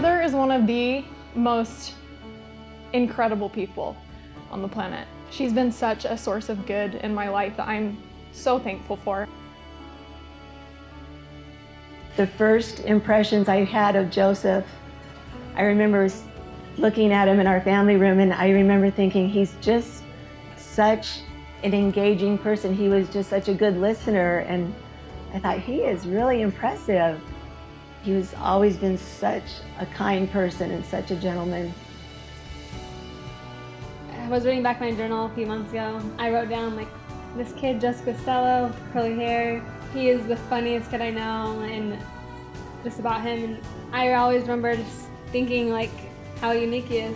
Heather is one of the most incredible people on the planet. She's been such a source of good in my life that I'm so thankful for. The first impressions I had of Joseph, I remember looking at him in our family room, and I remember thinking he's just such an engaging person. He was just such a good listener, and I thought he is really impressive. He was always been such a kind person and such a gentleman. I was reading back my journal a few months ago. I wrote down, like, this kid, Joseph Costello, curly hair, he is the funniest kid I know, and just about him. And I always remember just thinking, like, how unique he is.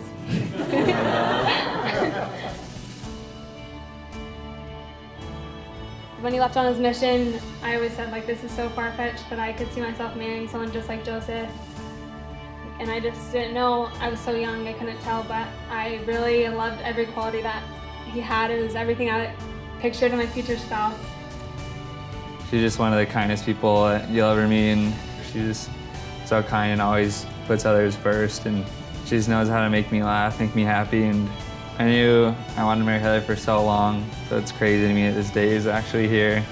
When he left on his mission, I always said, like, this is so far-fetched, but I could see myself marrying someone just like Joseph. And I just didn't know. I was so young, I couldn't tell, but I really loved every quality that he had. It was everything I pictured in my future spouse. She's just one of the kindest people you'll ever meet, and she's just so kind and always puts others first, and she just knows how to make me laugh, make me happy, and I knew I wanted to marry Heather for so long, so it's crazy to me that this day is actually here.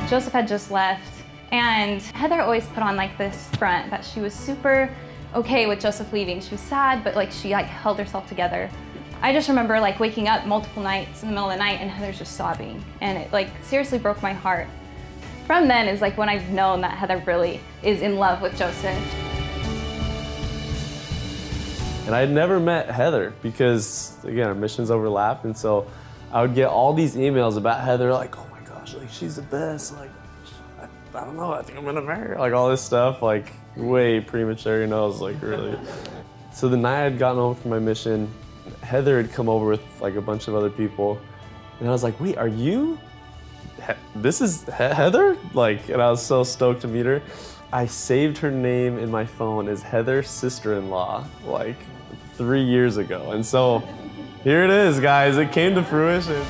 Joseph had just left, and Heather always put on like this front that she was super okay with Joseph leaving. She was sad, but like she held herself together. I just remember like waking up multiple nights in the middle of the night and Heather's just sobbing, and it like seriously broke my heart. From then is like when I've known that Heather really is in love with Joseph. And I had never met Heather because, again, our missions overlapped, and so I would get all these emails about Heather, like, oh my gosh, like, she's the best, like, I don't know, I think I'm gonna marry her, like, all this stuff, like, way premature, you know, I was like, really. So the night I had gotten home from my mission, Heather had come over with, like, a bunch of other people, and I was like, wait, are you, this is Heather? Like, and I was so stoked to meet her. I saved her name in my phone as Heather's sister-in-law, like, 3 years ago, and so here it is, guys, it came to fruition.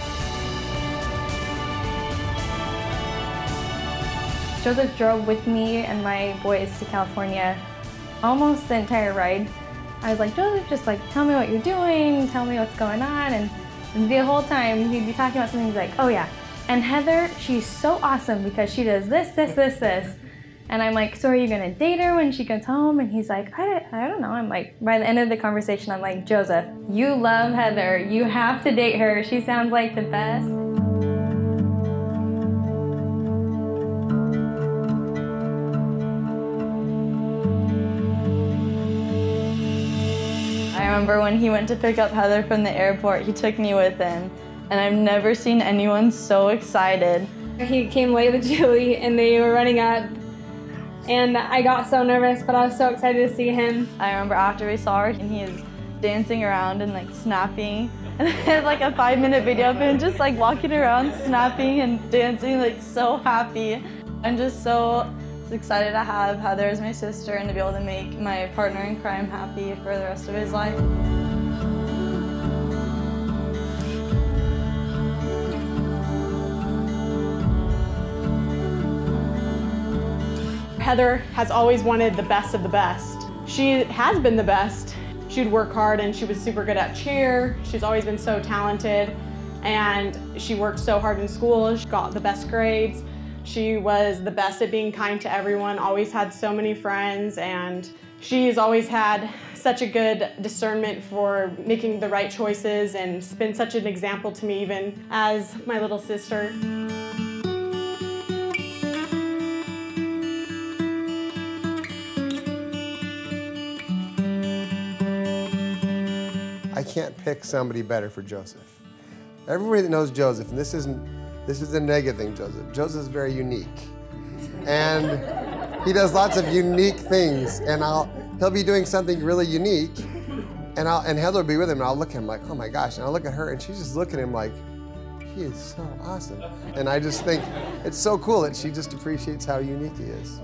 Joseph drove with me and my boys to California almost the entire ride. I was like, Joseph, just like, tell me what you're doing, tell me what's going on, and the whole time he'd be talking about something, he's like, oh yeah, and Heather, she's so awesome because she does this, this, this, this. And I'm like, so are you gonna date her when she comes home? And he's like, I don't know. I'm like, by the end of the conversation, I'm like, Joseph, you love Heather. You have to date her. She sounds like the best. I remember when he went to pick up Heather from the airport, he took me with him. And I've never seen anyone so excited. He came late with Julie and they were running up. And I got so nervous, but I was so excited to see him. I remember after we saw her, and he was dancing around and like snapping. And I had like a 5-minute video of him just like walking around, snapping and dancing, like so happy. I'm just so excited to have Heather as my sister and to be able to make my partner in crime happy for the rest of his life. Heather has always wanted the best of the best. She has been the best. She'd work hard and she was super good at cheer. She's always been so talented and she worked so hard in school. She got the best grades. She was the best at being kind to everyone, always had so many friends, and she's always had such a good discernment for making the right choices and been such an example to me even as my little sister. I can't pick somebody better for Joseph. Everybody that knows Joseph, and this is a negative thing, Joseph's very unique. And he does lots of unique things, and he'll be doing something really unique, And Heather will be with him, and I'll look at him like, oh my gosh, and I'll look at her, and she's just looking at him like, he is so awesome. And I just think it's so cool that she just appreciates how unique he is.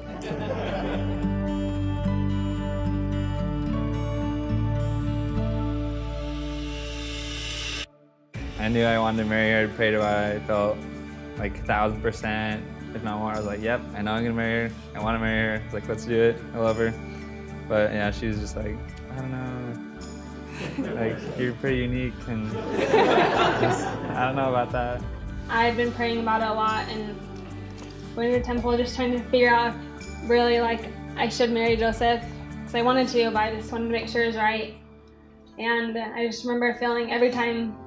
I knew I wanted to marry her. I prayed about it. I felt like 1,000%, if not more. I was like, yep, I know I'm gonna marry her. I want to marry her. I was like, let's do it. I love her. But yeah, she was just like, I don't know. Like, you're pretty unique, and I don't know about that. I've been praying about it a lot and going to the temple, just trying to figure out if really like I should marry Joseph. Because I wanted to, but I just wanted to make sure it was right. And I just remember feeling every time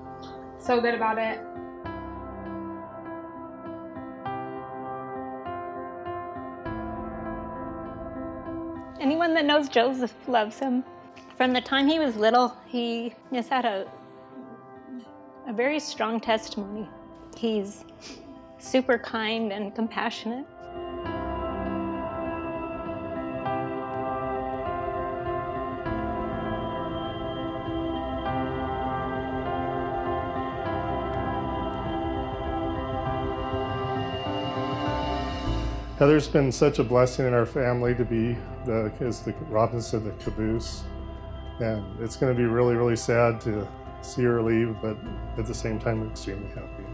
so good about it. Anyone that knows Joseph loves him. From the time he was little, he just had a very strong testimony. He's super kind and compassionate. Heather's been such a blessing in our family to be as the Robin said, the caboose. And it's going to be really, really sad to see her leave, but at the same time, I'm extremely happy.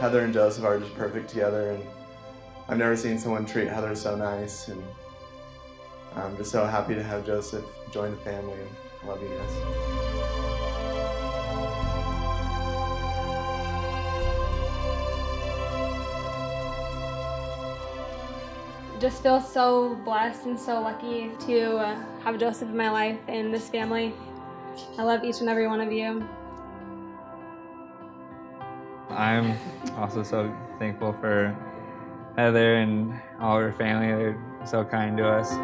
Heather and Joseph are just perfect together, and I've never seen someone treat Heather so nice, and I'm just so happy to have Joseph join the family, and I love you guys. Just feel so blessed and so lucky to have Joseph in my life and this family. I love each and every one of you. I'm also so thankful for Heather and all her family. They're so kind to us.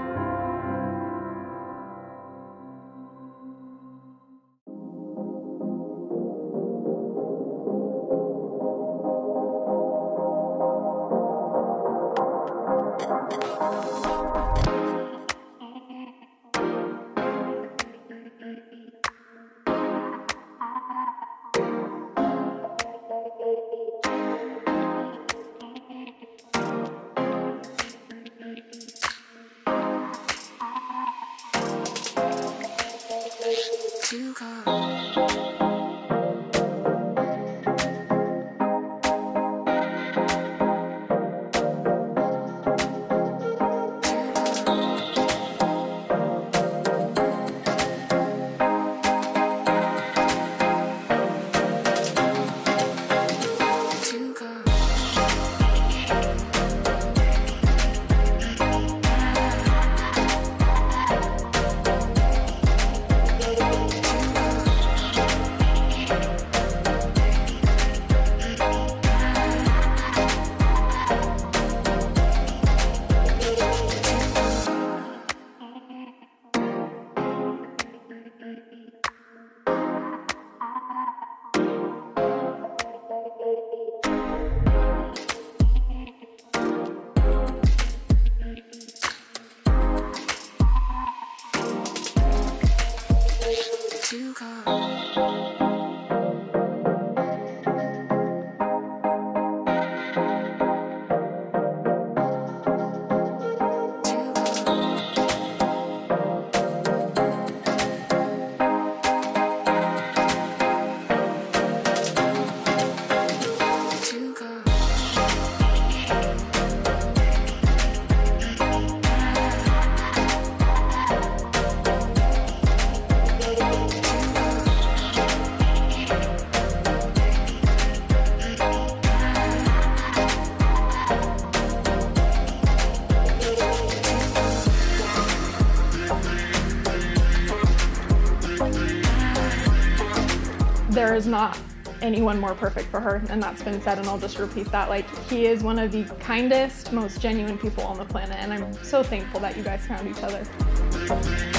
There is not anyone more perfect for her, and that's been said, and I'll just repeat that. Like, he is one of the kindest, most genuine people on the planet, and I'm so thankful that you guys found each other.